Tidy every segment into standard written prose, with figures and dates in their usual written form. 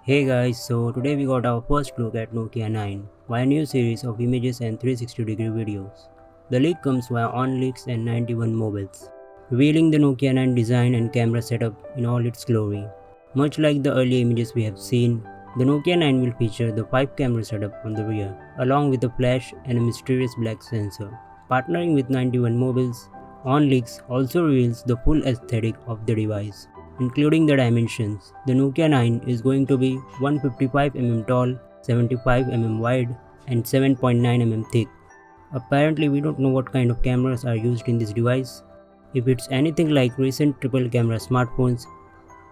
Hey guys, so today we got our first look at Nokia 9 via a new series of images and 360-degree videos. The leak comes via OnLeaks and 91 mobiles, revealing the Nokia 9 design and camera setup in all its glory. Much like the earlier images we have seen, the Nokia 9 will feature the 5-camera setup on the rear, along with a flash and a mysterious black sensor. Partnering with 91 mobiles, OnLeaks also reveals the full aesthetic of the device, including the dimensions. The Nokia 9 is going to be 155mm tall, 75mm wide, and 7.9mm thick. Apparently, we don't know what kind of cameras are used in this device. If it's anything like recent triple camera smartphones,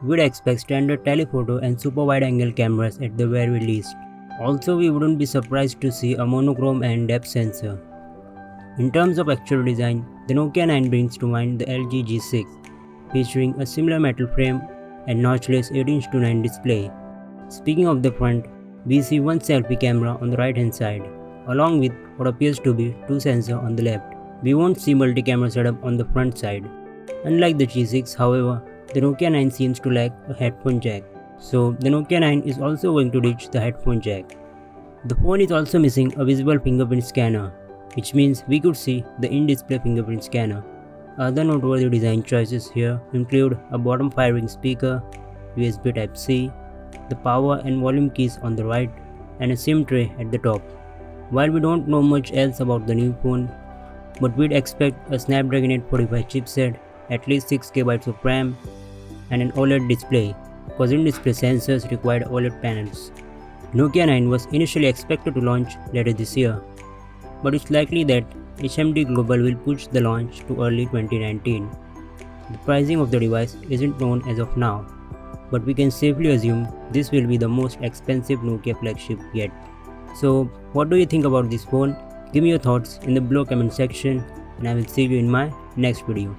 we'd expect standard telephoto and super wide angle cameras at the very least. Also, we wouldn't be surprised to see a monochrome and depth sensor. In terms of actual design, the Nokia 9 brings to mind the LG G6, featuring a similar metal frame and notchless 18:9 display. Speaking of the front, we see one selfie camera on the right hand side, along with what appears to be two sensors on the left. We won't see multi-camera setup on the front side. Unlike the G6, however, the Nokia 9 seems to lack a headphone jack. So the Nokia 9 is also going to ditch the headphone jack. The phone is also missing a visible fingerprint scanner, which means we could see the in-display fingerprint scanner. Other noteworthy design choices here include a bottom firing speaker, USB Type-C, the power and volume keys on the right, and a SIM tray at the top. While we don't know much else about the new phone, but we'd expect a Snapdragon 845 chipset, at least 6GB of RAM, and an OLED display, because in-display sensors required OLED panels. Nokia 9 was initially expected to launch later this year, but it's likely that HMD Global will push the launch to early 2019. The pricing of the device isn't known as of now, but we can safely assume this will be the most expensive Nokia flagship yet. So, what do you think about this phone? Give me your thoughts in the below comment section, and I will see you in my next video.